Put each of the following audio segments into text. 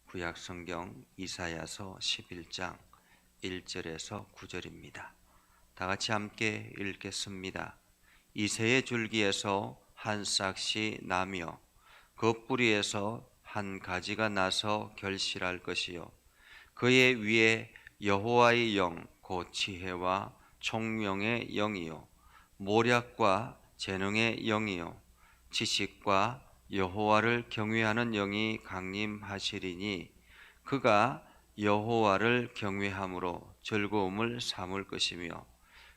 구약 성경 이사야서 11장 1절에서 9절입니다. 다 같이 함께 읽겠습니다. 이새의 줄기에서 한 싹이 나며 그 뿌리에서 한 가지가 나서 결실할 것이요 그의 위에 여호와의 영 곧 지혜와 총명의 영이요 모략과 재능의 영이요 지식과 여호와를 경외하는 영이 강림하시리니 그가 여호와를 경외함으로 즐거움을 삼을 것이며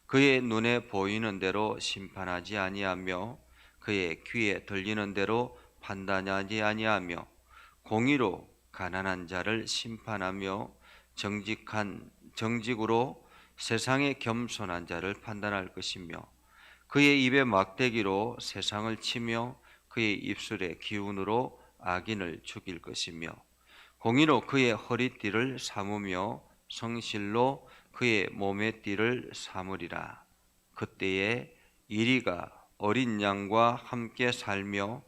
그의 눈에 보이는 대로 심판하지 아니하며 그의 귀에 들리는 대로 판단하지 아니하며 공의로 가난한 자를 심판하며 정직으로 세상의 겸손한 자를 판단할 것이며 그의 입에 막대기로 세상을 치며 그의 입술의 기운으로 악인을 죽일 것이며 공의로 그의 허리띠를 삼으며 성실로 그의 몸의 띠를 삼으리라. 그때에 이리가 어린 양과 함께 살며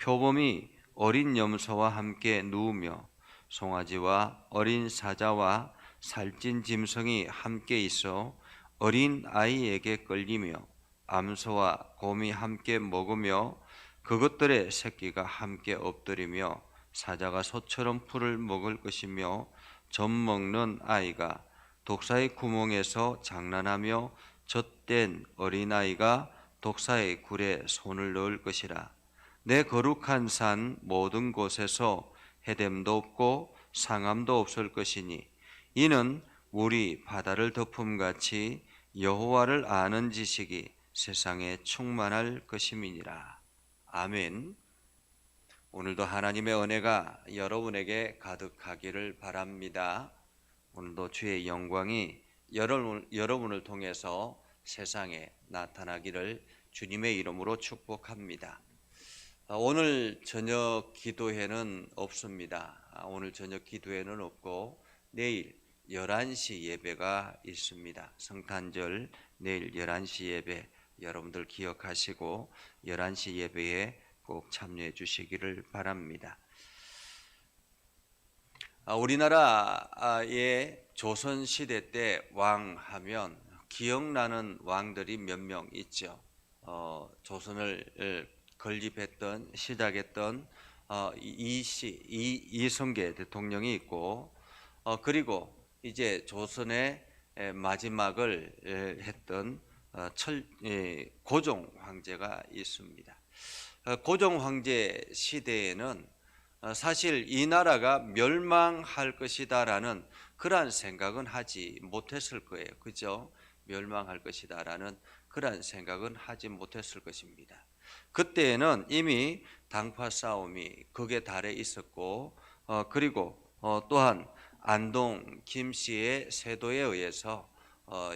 표범이 어린 염소와 함께 누우며 송아지와 어린 사자와 살찐 짐승이 함께 있어 어린 아이에게 끌리며 암소와 곰이 함께 먹으며 그것들의 새끼가 함께 엎드리며 사자가 소처럼 풀을 먹을 것이며 젖 먹는 아이가 독사의 구멍에서 장난하며 젖된 어린아이가 독사의 굴에 손을 넣을 것이라. 내 거룩한 산 모든 곳에서 해됨도 없고 상함도 없을 것이니 이는 물이 바다를 덮음같이 여호와를 아는 지식이 세상에 충만할 것임이니라. 아멘. 오늘도 하나님의 은혜가 여러분에게 가득하기를 바랍니다. 오늘도 주의 영광이 여러분을 통해서 세상에 나타나기를 주님의 이름으로 축복합니다. 오늘 저녁 기도회는 없습니다. 오늘 저녁 기도회는 없고 내일 11시 예배가 있습니다. 성탄절 내일 11시 예배 여러분들 기억하시고 11시 예배에 꼭 참여해 주시기를 바랍니다. 우리나라의 조선시대 때 왕하면 기억나는 왕들이 몇 명 있죠. 조선을 건립했던 시작했던 이성계 대통령이 있고 그리고 이제 조선의 마지막을 했던 고종 황제가 있습니다. 고종 황제 시대에는 사실 이 나라가 멸망할 것이다라는 그러한 생각은 하지 못했을 거예요. 그죠? 멸망할 것이다라는 그러한 생각은 하지 못했을 것입니다. 그때에는 이미 당파 싸움이 극에 달해 있었고 그리고 또한 안동 김씨의 세도에 의해서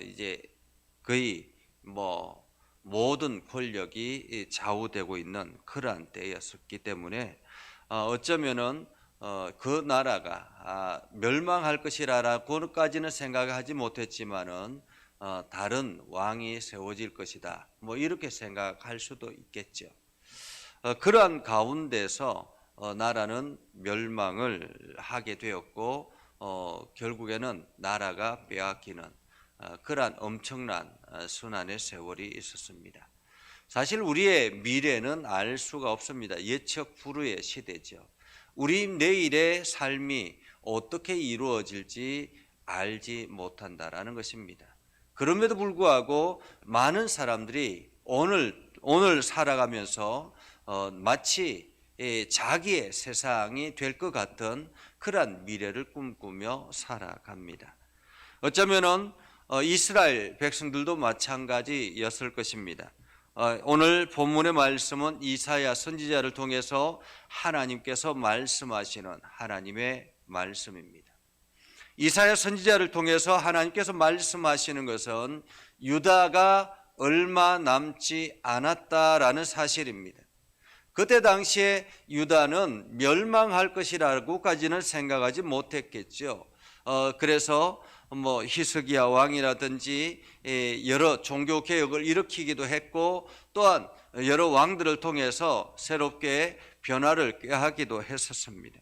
이제 거의 모든 권력이 좌우되고 있는 그러한 때였었기 때문에 어쩌면은 그 나라가 멸망할 것이라고까지는 생각하지 못했지만은 다른 왕이 세워질 것이다. 이렇게 생각할 수도 있겠죠. 그러한 가운데서 나라는 멸망을 하게 되었고 결국에는 나라가 빼앗기는 그러한 엄청난 순환의 세월이 있었습니다. 사실 우리의 미래는 알 수가 없습니다. 예측 불허의 시대죠. 우리 내일의 삶이 어떻게 이루어질지 알지 못한다라는 것입니다. 그럼에도 불구하고 많은 사람들이 오늘 살아가면서 마치 자기의 세상이 될 것 같은 그러한 미래를 꿈꾸며 살아갑니다. 어쩌면은 이스라엘 백성들도 마찬가지였을 것입니다. 오늘 본문의 말씀은 이사야 선지자를 통해서 하나님께서 말씀하시는 하나님의 말씀입니다. 이사야 선지자를 통해서 하나님께서 말씀하시는 것은 유다가 얼마 남지 않았다라는 사실입니다. 그때 당시에 유다는 멸망할 것이라고까지는 생각하지 못했겠죠. 그래서 히스기야 왕이라든지 여러 종교 개혁을 일으키기도 했고 또한 여러 왕들을 통해서 새롭게 변화를 꾀하기도 했었습니다.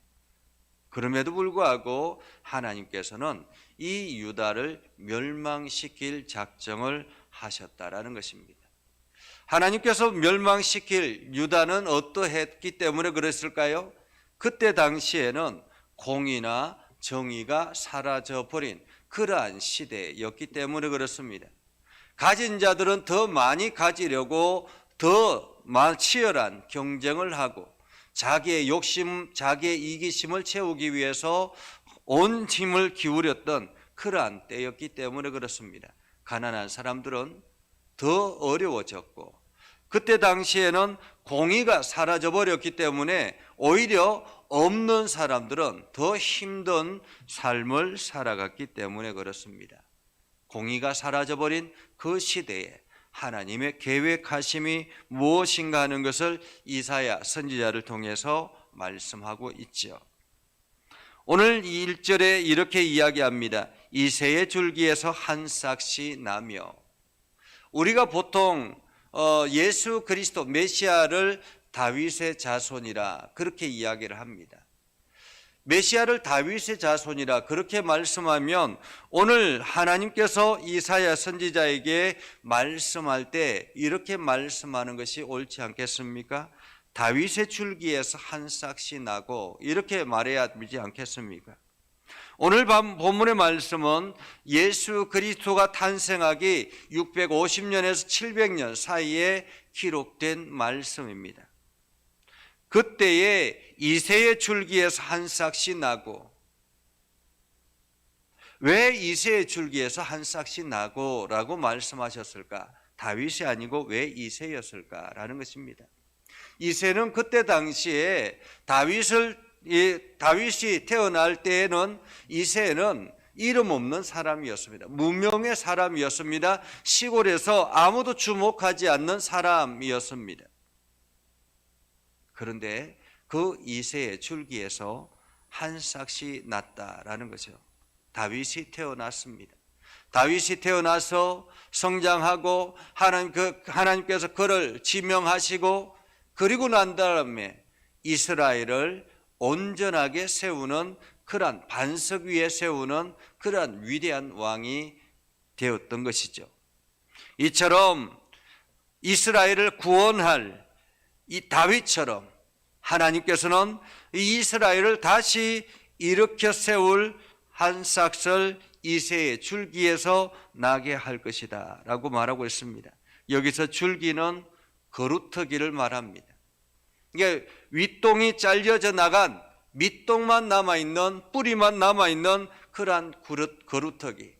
그럼에도 불구하고 하나님께서는 이 유다를 멸망시킬 작정을 하셨다라는 것입니다. 하나님께서 멸망시킬 유다는 어떠했기 때문에 그랬을까요? 그때 당시에는 공의나 정의가 사라져버린 그러한 시대였기 때문에 그렇습니다. 가진 자들은 더 많이 가지려고 더 치열한 경쟁을 하고 자기의 욕심, 자기의 이기심을 채우기 위해서 온 힘을 기울였던 그러한 때였기 때문에 그렇습니다. 가난한 사람들은 더 어려워졌고 그때 당시에는 공의가 사라져버렸기 때문에 오히려 없는 사람들은 더 힘든 삶을 살아갔기 때문에 그렇습니다. 공의가 사라져버린 그 시대에 하나님의 계획하심이 무엇인가 하는 것을 이사야 선지자를 통해서 말씀하고 있죠. 오늘 1절에 이렇게 이야기합니다. 이새의 줄기에서 한 싹이 나며, 우리가 보통 예수 그리스도 메시아를 다윗의 자손이라 그렇게 이야기를 합니다. 메시아를 다윗의 자손이라 그렇게 말씀하면 오늘 하나님께서 이사야 선지자에게 말씀할 때 이렇게 말씀하는 것이 옳지 않겠습니까? 다윗의 줄기에서 한 싹이 나고 이렇게 말해야 되지 않겠습니까? 오늘 본문의 말씀은 예수 그리스도가 탄생하기 650년에서 700년 사이에 기록된 말씀입니다. 그때에 이새의 줄기에서 한 싹이 나고, 왜 이새의 줄기에서 한 싹이 나고 라고 말씀하셨을까? 다윗이 아니고 왜 이새였을까라는 것입니다. 이새는 그때 당시에 다윗이 태어날 때에는 이새는 이름 없는 사람이었습니다. 무명의 사람이었습니다. 시골에서 아무도 주목하지 않는 사람이었습니다. 그런데 그 이새의 줄기에서 한 싹이 났다라는 거죠. 다윗이 태어났습니다. 다윗이 태어나서 성장하고 하나님께서 그를 지명하시고, 그리고 난 다음에 이스라엘을 온전하게 세우는 그러한 반석 위에 세우는 그러한 위대한 왕이 되었던 것이죠. 이처럼 이스라엘을 구원할 이 다윗처럼 하나님께서는 이스라엘을 다시 일으켜 세울 한 싹을 이새의 줄기에서 나게 할 것이다 라고 말하고 있습니다. 여기서 줄기는 거루터기를 말합니다. 이게 윗동이 잘려져 나간 밑동만 남아있는, 뿌리만 남아있는 그러한 거루터기.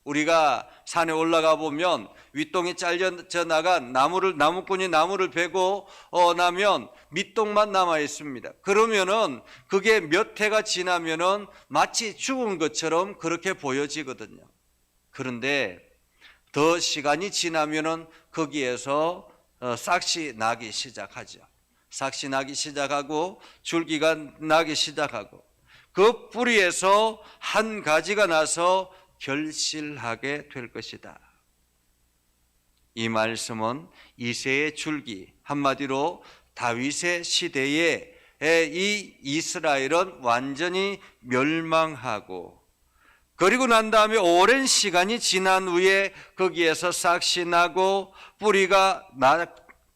우리가 산에 올라가 보면 윗동이 잘려져 나간 나무꾼이 나무를 베고 나면 밑동만 남아 있습니다. 그러면은 그게 몇 해가 지나면은 마치 죽은 것처럼 그렇게 보여지거든요. 그런데 더 시간이 지나면은 거기에서 싹이 나기 시작하죠. 싹이 나기 시작하고 줄기가 나기 시작하고 그 뿌리에서 한 가지가 나서 결실하게 될 것이다. 이 말씀은 이새의 줄기, 한마디로 다윗의 시대에 이 이스라엘은 완전히 멸망하고, 그리고 난 다음에 오랜 시간이 지난 후에 거기에서 싹이 나고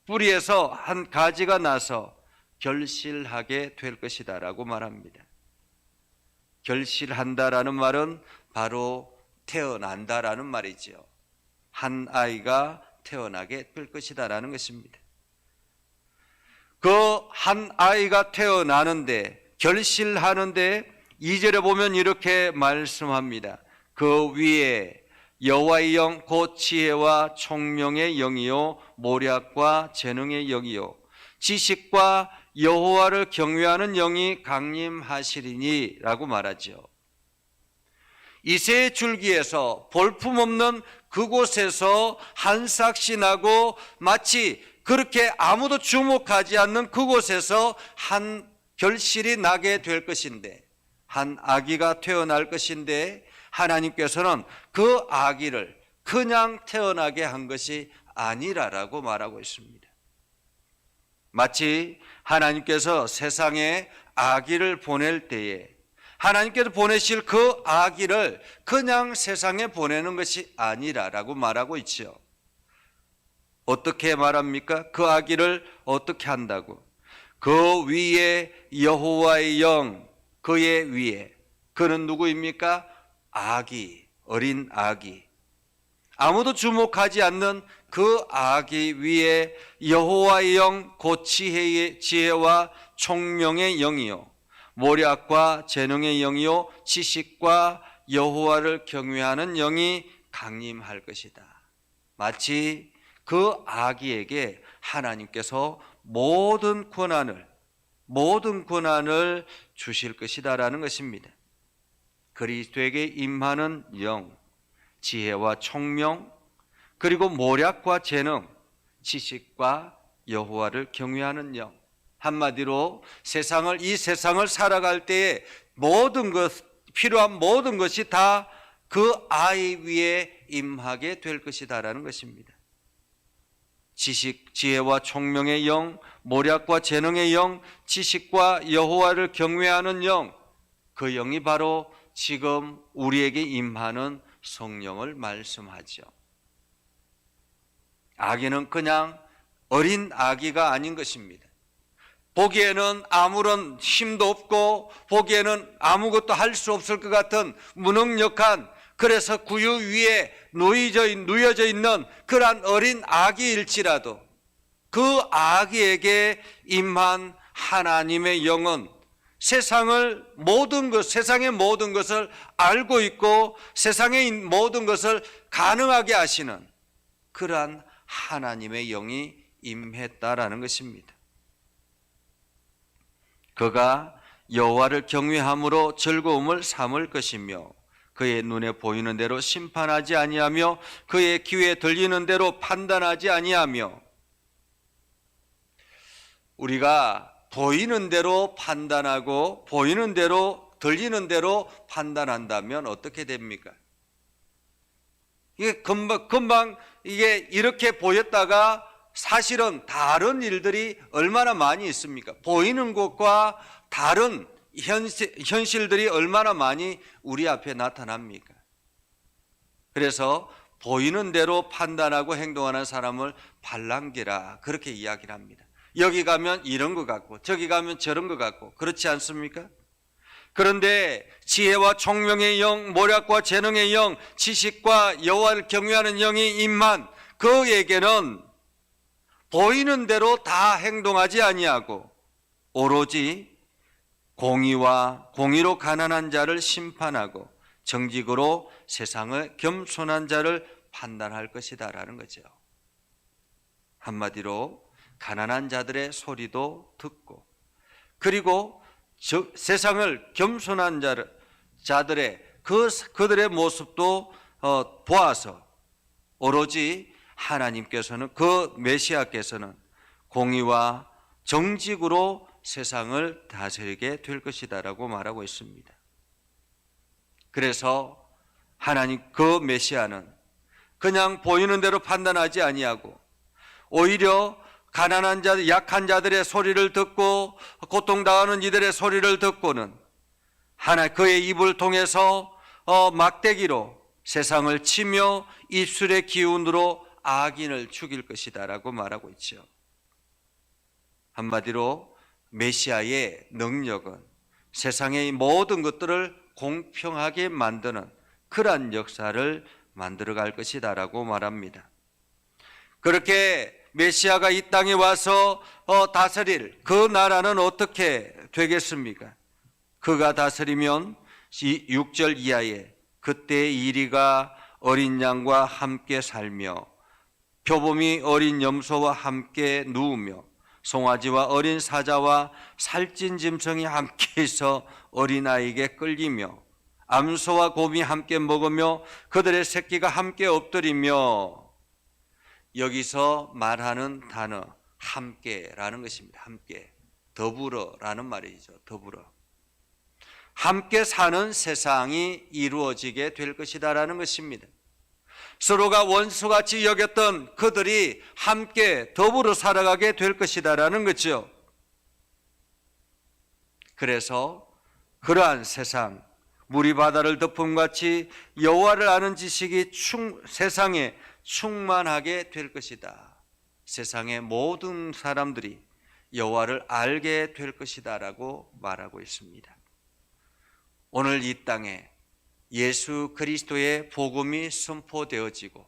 뿌리에서 한 가지가 나서 결실하게 될 것이다 라고 말합니다. 결실한다라는 말은 바로 태어난다라는 말이죠. 한 아이가 태어나게 될 것이다 라는 것입니다. 그 한 아이가 태어나는데, 결실하는데 2절에 보면 이렇게 말씀합니다. 그 위에 여호와의 영 곧 지혜와 총명의 영이요 모략과 재능의 영이요 지식과 여호와를 경외하는 영이 강림하시리니 라고 말하죠. 이새의 줄기에서 볼품없는 그곳에서 한 싹이 나고, 마치 그렇게 아무도 주목하지 않는 그곳에서 한 결실이 나게 될 것인데, 한 아기가 태어날 것인데, 하나님께서는 그 아기를 그냥 태어나게 한 것이 아니라라고 말하고 있습니다. 마치 하나님께서 세상에 아기를 보낼 때에 하나님께서 보내실 그 아기를 그냥 세상에 보내는 것이 아니라라고 말하고 있지요. 어떻게 말합니까? 그 아기를 어떻게 한다고? 그 위에 여호와의 영, 그의 위에. 그는 누구입니까? 아기, 어린 아기. 아무도 주목하지 않는 그 아기 위에 여호와의 영, 곧 지혜와 총명의 영이요, 모략과 재능의 영이요, 지식과 여호와를 경외하는 영이 강림할 것이다. 마치 그 아기에게 하나님께서 모든 권한을 주실 것이다라는 것입니다. 그리스도에게 임하는 영, 지혜와 총명, 그리고 모략과 재능, 지식과 여호와를 경외하는 영. 한마디로 이 세상을 살아갈 때에 필요한 모든 것이 다 그 아이 위에 임하게 될 것이다라는 것입니다. 지혜와 총명의 영, 모략과 재능의 영, 지식과 여호와를 경외하는 영, 그 영이 바로 지금 우리에게 임하는 성령을 말씀하죠. 아기는 그냥 어린 아기가 아닌 것입니다. 보기에는 아무런 힘도 없고 보기에는 아무것도 할 수 없을 것 같은 무능력한, 그래서 구유 위에 누여져 있는 그러한 어린 아기일지라도 그 아기에게 임한 하나님의 영은 세상의 모든 것을 알고 있고 세상의 모든 것을 가능하게 하시는 그러한 하나님의 영이 임했다라는 것입니다. 그가 여호와를 경외함으로 즐거움을 삼을 것이며 그의 눈에 보이는 대로 심판하지 아니하며 그의 귀에 들리는 대로 판단하지 아니하며. 우리가 보이는 대로 판단하고 보이는 대로 들리는 대로 판단한다면 어떻게 됩니까? 이게 금방 이게 이렇게 보였다가 사실은 다른 일들이 얼마나 많이 있습니까? 보이는 것과 다른 현실들이 얼마나 많이 우리 앞에 나타납니까? 그래서 보이는 대로 판단하고 행동하는 사람을 발랑기라 그렇게 이야기를 합니다. 여기 가면 이런 것 같고 저기 가면 저런 것 같고 그렇지 않습니까? 그런데 지혜와 총명의 영, 모략과 재능의 영, 지식과 여호와를 경외하는 영이 임한 그에게는 보이는 대로 다 행동하지 아니하고 오로지 공의로 가난한 자를 심판하고 정직으로 세상의 겸손한 자를 판단할 것이다라는 거죠. 한마디로 가난한 자들의 소리도 듣고 그리고 세상을 겸손한 자들의 그들의 모습도 보아서 오로지 하나님께서는 그 메시아께서는 공의와 정직으로 세상을 다스리게 될 것이다라고 말하고 있습니다. 그래서 하나님 그 메시아는 그냥 보이는 대로 판단하지 아니하고 오히려 가난한 자, 약한 자들의 소리를 듣고 고통당하는 이들의 소리를 듣고는 그의 입을 통해서 막대기로 세상을 치며 입술의 기운으로 악인을 죽일 것이다라고 말하고 있죠. 한마디로 메시아의 능력은 세상의 모든 것들을 공평하게 만드는 그러한 역사를 만들어갈 것이다라고 말합니다. 그렇게 메시아가 이 땅에 와서 다스릴 그 나라는 어떻게 되겠습니까? 그가 다스리면 6절 이하에 그때 이리가 어린 양과 함께 살며 표범이 어린 염소와 함께 누우며 송아지와 어린 사자와 살찐 짐승이 함께 있어 어린아이에게 끌리며 암소와 곰이 함께 먹으며 그들의 새끼가 함께 엎드리며. 여기서 말하는 단어 함께라는 것입니다. 함께, 더불어라는 말이죠. 더불어 함께 사는 세상이 이루어지게 될 것이다라는 것입니다. 서로가 원수같이 여겼던 그들이 함께 더불어 살아가게 될 것이다라는 거죠. 그래서 그러한 세상, 물이 바다를 덮음같이 여호와를 아는 지식이 세상에 충만하게 될 것이다. 세상의 모든 사람들이 여호와를 알게 될 것이다 라고 말하고 있습니다. 오늘 이 땅에 예수 그리스도의 복음이 선포되어지고,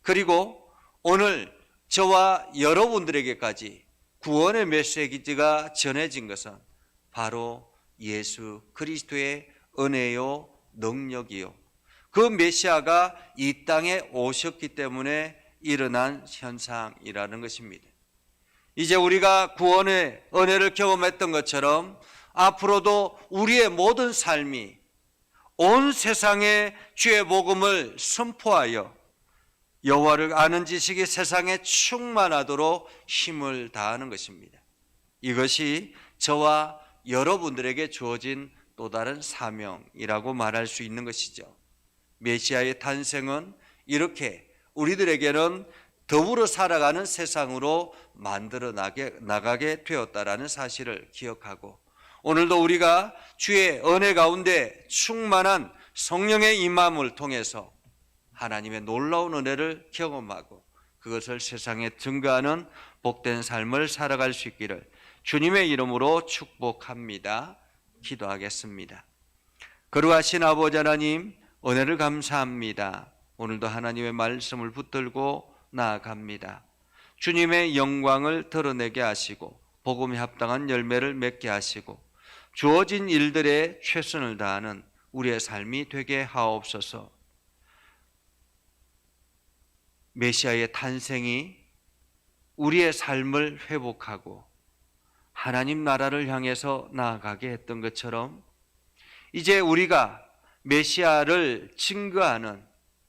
그리고 오늘 저와 여러분들에게까지 구원의 메시지가 전해진 것은 바로 예수 그리스도의 은혜요 능력이요, 그 메시아가 이 땅에 오셨기 때문에 일어난 현상이라는 것입니다. 이제 우리가 구원의 은혜를 경험했던 것처럼 앞으로도 우리의 모든 삶이 온 세상에 주의 복음을 선포하여 여호와를 아는 지식이 세상에 충만하도록 힘을 다하는 것입니다. 이것이 저와 여러분들에게 주어진 또 다른 사명이라고 말할 수 있는 것이죠. 메시아의 탄생은 이렇게 우리들에게는 더불어 살아가는 세상으로 만들어 나가게 되었다라는 사실을 기억하고, 오늘도 우리가 주의 은혜 가운데 충만한 성령의 임함을 통해서 하나님의 놀라운 은혜를 경험하고 그것을 세상에 증거하는 복된 삶을 살아갈 수 있기를 주님의 이름으로 축복합니다. 기도하겠습니다. 거룩하신 아버지 하나님, 은혜를 감사합니다. 오늘도 하나님의 말씀을 붙들고 나아갑니다. 주님의 영광을 드러내게 하시고 복음에 합당한 열매를 맺게 하시고 주어진 일들에 최선을 다하는 우리의 삶이 되게 하옵소서. 메시아의 탄생이 우리의 삶을 회복하고 하나님 나라를 향해서 나아가게 했던 것처럼 이제 우리가 메시아를 증거하는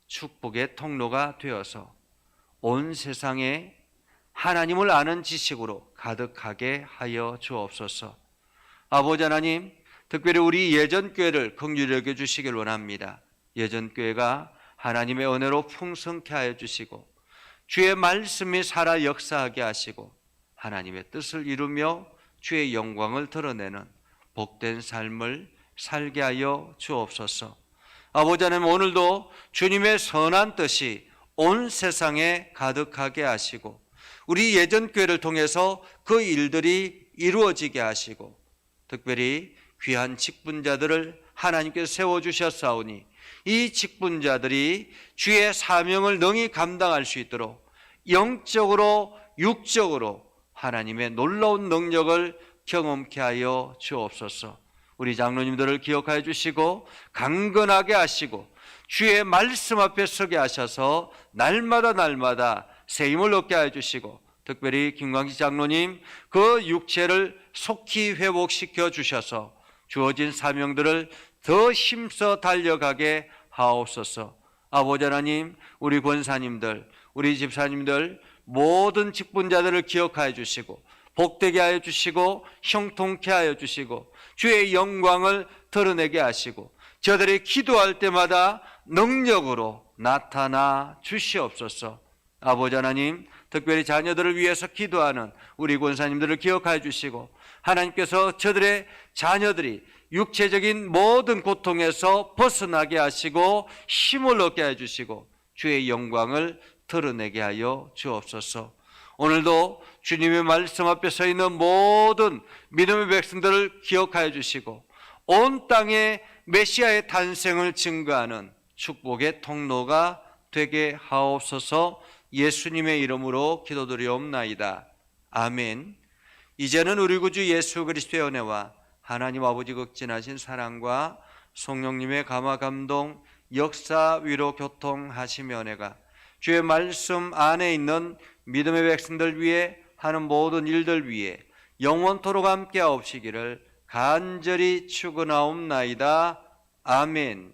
축복의 통로가 되어서 온 세상에 하나님을 아는 지식으로 가득하게 하여 주옵소서. 아버지 하나님, 특별히 우리 예전교회를 긍휼히 여겨 주시길 원합니다. 예전교회가 하나님의 은혜로 풍성케 하여 주시고 주의 말씀이 살아 역사하게 하시고 하나님의 뜻을 이루며 주의 영광을 드러내는 복된 삶을 살게 하여 주옵소서. 아버지 하나님, 오늘도 주님의 선한 뜻이 온 세상에 가득하게 하시고 우리 예전교회를 통해서 그 일들이 이루어지게 하시고 특별히 귀한 직분자들을 하나님께서 세워주셨사오니 이 직분자들이 주의 사명을 능히 감당할 수 있도록 영적으로 육적으로 하나님의 놀라운 능력을 경험케 하여 주옵소서. 우리 장로님들을 기억하여 주시고 강건하게 하시고 주의 말씀 앞에 서게 하셔서 날마다 새 힘을 얻게 하여 주시고 특별히 김광식 장로님 그 육체를 속히 회복시켜 주셔서 주어진 사명들을 더 힘써 달려가게 하옵소서. 아버지 하나님, 우리 권사님들, 우리 집사님들 모든 직분자들을 기억하여 주시고 복되게 하여 주시고 형통케 하여 주시고 주의 영광을 드러내게 하시고 저들이 기도할 때마다 능력으로 나타나 주시옵소서. 아버지 하나님, 특별히 자녀들을 위해서 기도하는 우리 권사님들을 기억하여 주시고 하나님께서 저들의 자녀들이 육체적인 모든 고통에서 벗어나게 하시고 힘을 얻게 해주시고 주의 영광을 드러내게 하여 주옵소서. 오늘도 주님의 말씀 앞에 서 있는 모든 믿음의 백성들을 기억하여 주시고 온 땅에 메시아의 탄생을 증거하는 축복의 통로가 되게 하옵소서. 예수님의 이름으로 기도드리옵나이다. 아멘. 이제는 우리 구주 예수 그리스도의 은혜와 하나님 아버지 극진하신 사랑과 성령님의 감화 감동 역사 위로 교통하시며 은혜가 주의 말씀 안에 있는 믿음의 백성들 위해 하는 모든 일들 위해 영원토록 함께 하옵시기를 간절히 축원하옵나이다. 아멘.